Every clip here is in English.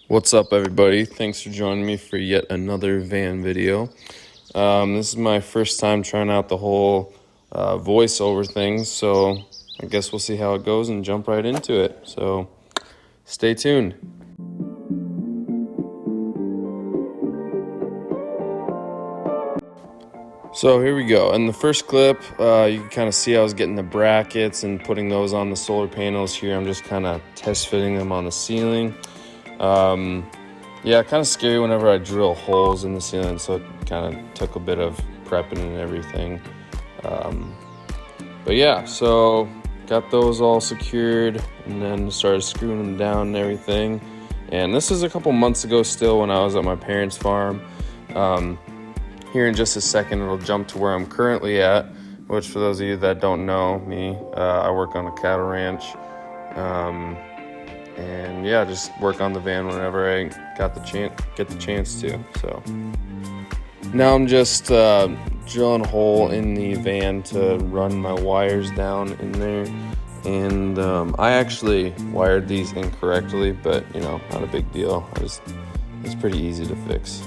What's up, everybody? Thanks for joining me for yet another van video. This is my first time trying out the whole voiceover thing, so I guess we'll see how it goes and jump right into it. So stay tuned. So here we go. In the first clip, you can kind of see I was getting the brackets and putting those on the solar panels. Here I'm just kind of test fitting them on the ceiling. Yeah, kind of scary whenever I drill holes in the ceiling, so it kind of took a bit of prepping and everything. But yeah, so got those all secured and then started screwing them down and everything. And this is a couple months ago still when I was at my parents' farm. Here in just a second, it'll jump to where I'm currently at, which for those of you that don't know me, I work on a cattle ranch. And yeah, just work on the van whenever I get the chance to. So now I'm just drilling a hole in the van to run my wires down in there. And I actually wired these incorrectly, but you know, not a big deal. It's pretty easy to fix.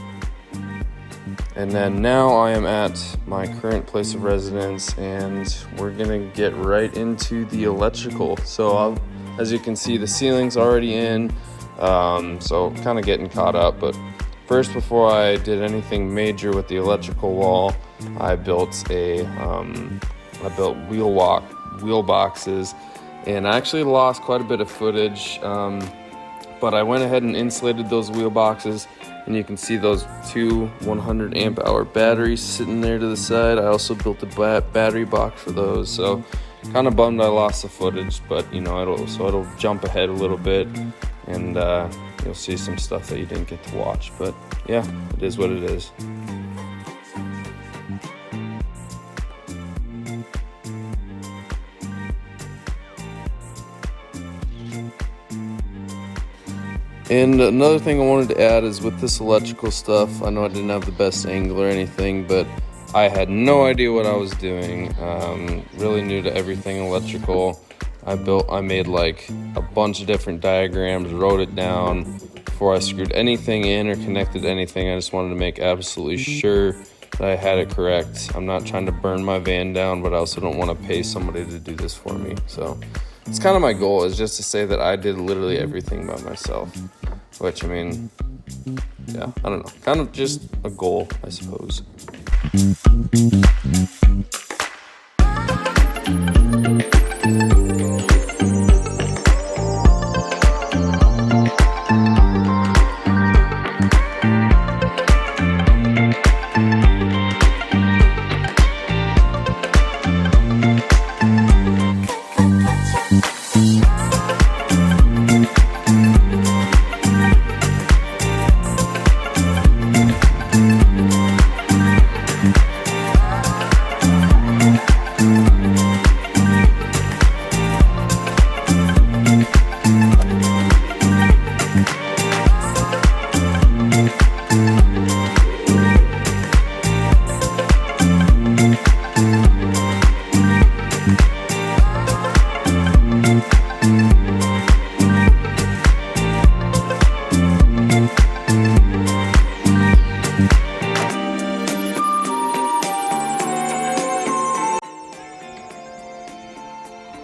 And then now I am at my current place of residence, and we're gonna get right into the electrical. So as you can see, the ceiling's already in, so kind of getting caught up. But first, before I did anything major with the electrical wall, I built wheel boxes, and I actually lost quite a bit of footage. But I went ahead and insulated those wheel boxes, and you can see those two 100 amp hour batteries sitting there to the side. I also built a battery box for those, so kind of bummed I lost the footage, but you know, it'll jump ahead a little bit, and you'll see some stuff that you didn't get to watch. But yeah, it is what it is. And another thing I wanted to add is with this electrical stuff, I know I didn't have the best angle or anything, but I had no idea what I was doing. Really new to everything electrical. I made like a bunch of different diagrams, wrote it down before I screwed anything in or connected anything. I just wanted to make absolutely sure that I had it correct. I'm not trying to burn my van down, but I also don't want to pay somebody to do this for me. So it's kind of my goal, is just to say that I did literally everything by myself. Which, I mean, yeah, I don't know. Kind of just a goal, I suppose.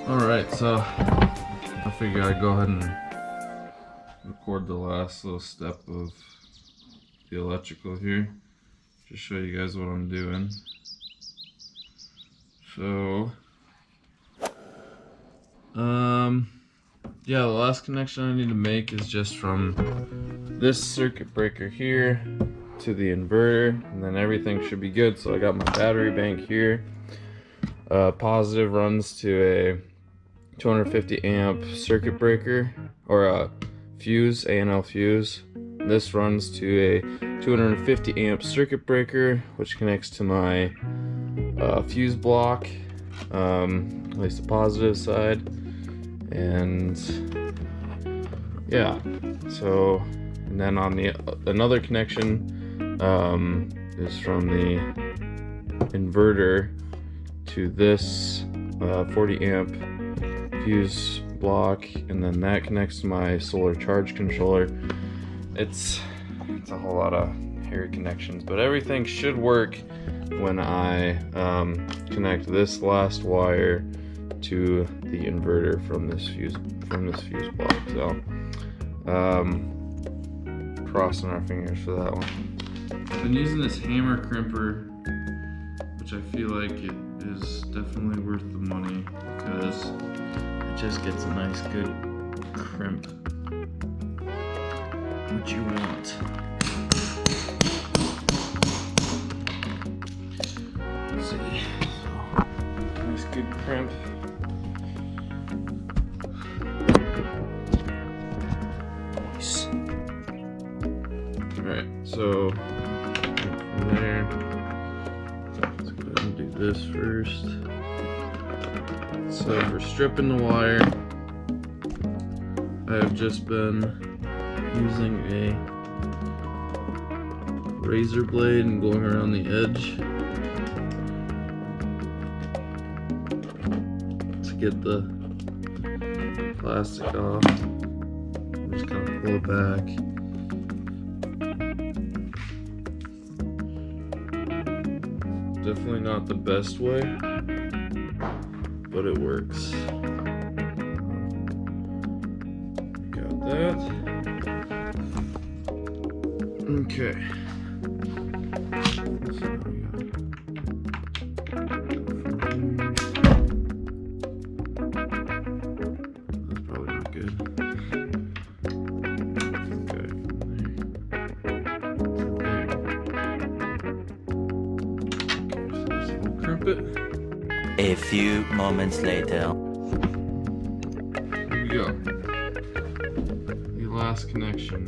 Alright, so I figure I'd go ahead and record the last little step of the electrical here. Just show you guys what I'm doing. So, yeah, the last connection I need to make is just from this circuit breaker here to the inverter, and then everything should be good. So I got my battery bank here. Positive runs to a 250 amp circuit breaker, or a fuse, A&L fuse. This runs to a 250 amp circuit breaker, which connects to my fuse block, at least the positive side. And yeah, so, and then on the another connection is from the inverter to this 40 amp fuse block, and then that connects to my solar charge controller. it's a whole lot of hairy connections, but everything should work when I connect this last wire to the inverter from this fuse block. So crossing our fingers for that one. I've been using this hammer crimper, which I feel like it is definitely worth the money because it just gets a nice good crimp, which you want. Let's see, so nice good crimp. Nice. All right, so from there, let's go ahead and do this first. So for stripping the wire, I have just been using a razor blade and going around the edge to get the plastic off. Just kind of pull it back. Definitely not the best way, but it works. Got that. Okay. So we that's probably not good. Okay. So this will crimp it. A few moments later. Here we go. The last connection.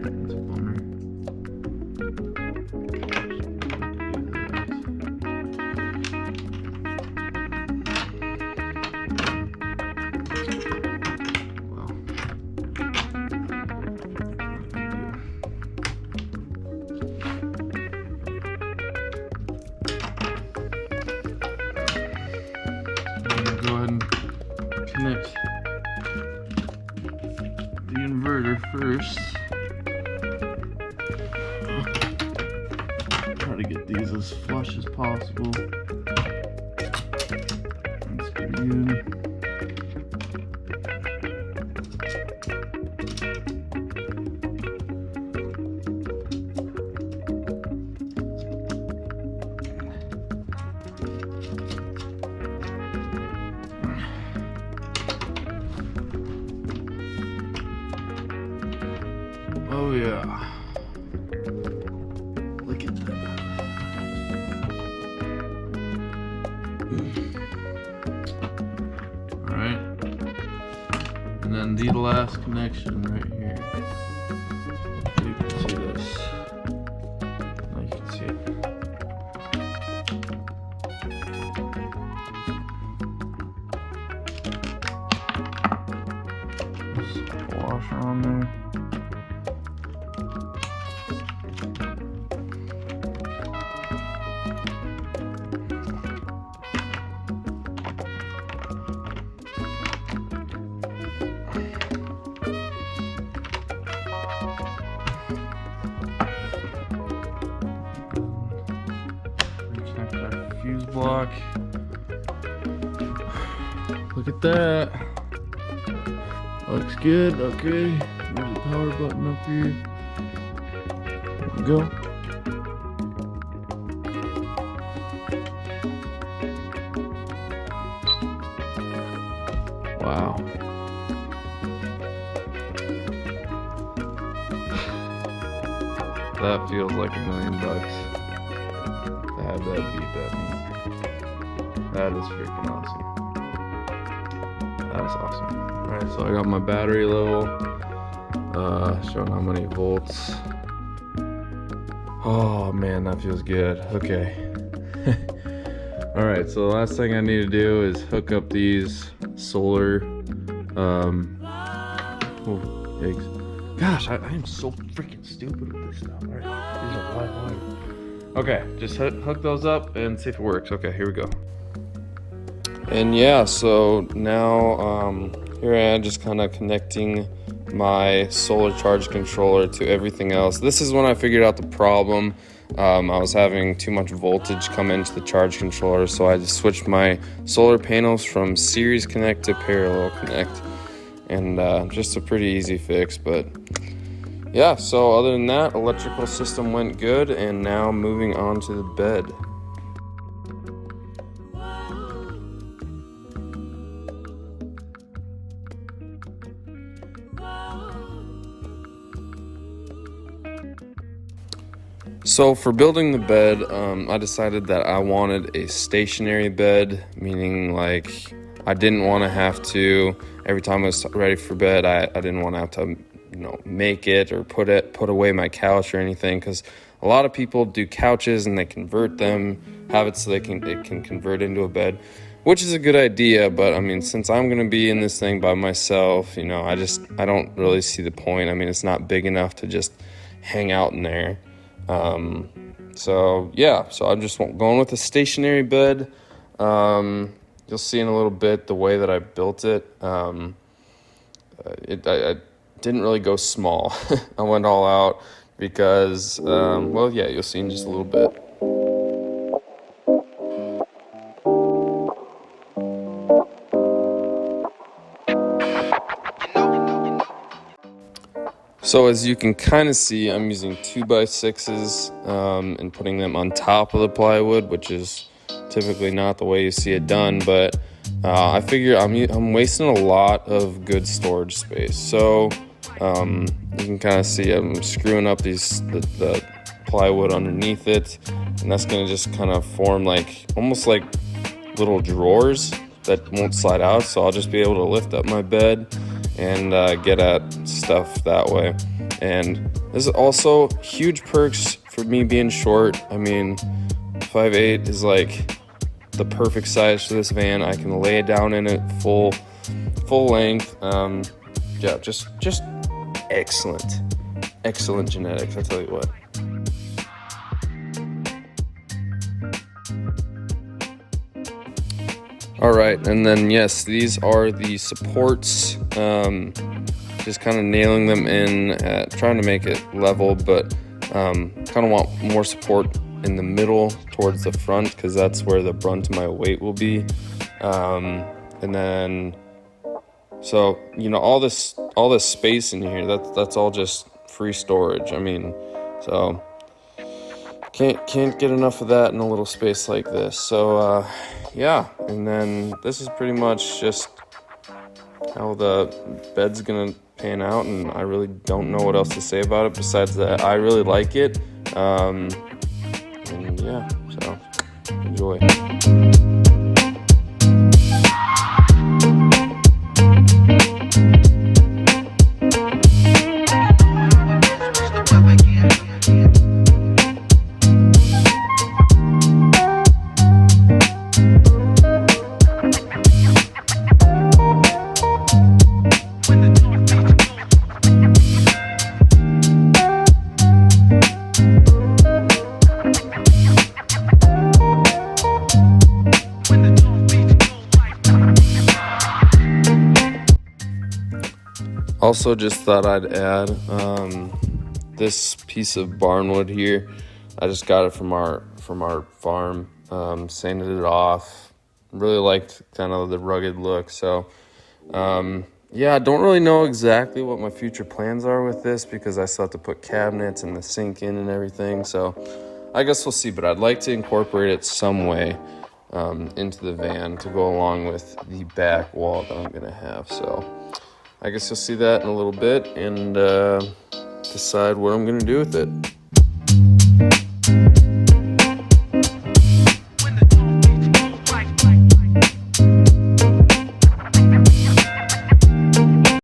That's a bummer. Wow. Go ahead and connect the inverter first. Try to get these as flush as possible. That's pretty good. Oh yeah. Look at that. Alright. And then the last connection right here. You can see this. Now you can see it. There's a washer on there. Reconnect our fuse block. Look at that. Looks good. Okay. There's the power button up here. There we go. Wow. That feels like $1,000,000 to have that beep at me. That is freaking awesome. That is awesome. Alright, so I got my battery level, showing how many volts. Oh man, that feels good. Okay. Alright, so the last thing I need to do is hook up these solar, oh, yikes. Gosh, I am so freaking stupid with this stuff. Alright, these are live wire. Okay, just hook those up and see if it works. Okay, here we go. And yeah, so now here I am just kind of connecting my solar charge controller to everything else. This is when I figured out the problem. I was having too much voltage come into the charge controller, so I just switched my solar panels from series connect to parallel connect. And just a pretty easy fix, but yeah, so other than that, electrical system went good, and now moving on to the bed. So for building the bed, I decided that I wanted a stationary bed, meaning like I didn't want to have to, every time I was ready for bed, I didn't want to have to, make it or put away my couch or anything, because a lot of people do couches and they convert them, have it so it can convert into a bed, which is a good idea. But I mean, since I'm going to be in this thing by myself, I don't really see the point. I mean, it's not big enough to just hang out in there. So I'm just going with a stationary bed. You'll see in a little bit the way that I built it. I didn't really go small. I went all out because, you'll see in just a little bit. So as you can kind of see, I'm using 2x6s and putting them on top of the plywood, which is typically not the way you see it done, but I figure I'm wasting a lot of good storage space. So you can kind of see I'm screwing up the plywood underneath it, and that's going to just kind of form almost like little drawers that won't slide out. So I'll just be able to lift up my bed and get at stuff that way. And this is also huge perks for me being short. I mean, 5'8" is like the perfect size for this van. I can lay down in it full length. Just excellent genetics, I tell you what. All right, and then yes, these are the supports. Just kind of nailing them in, trying to make it level, but kind of want more support in the middle towards the front, because that's where the brunt of my weight will be. And then, so all this space in here, that's all just free storage. I mean, so can't get enough of that in a little space like this. So and then this is pretty much just how the bed's gonna pan out, and I really don't know what else to say about it besides that I really like it. So enjoy. Also, just thought I'd add this piece of barnwood here. I just got it from our farm. Sanded it off. Really liked kind of the rugged look. So I don't really know exactly what my future plans are with this, because I still have to put cabinets and the sink in and everything. So I guess we'll see. But I'd like to incorporate it some way into the van to go along with the back wall that I'm gonna have. So I guess you'll see that in a little bit and decide what I'm gonna do with it.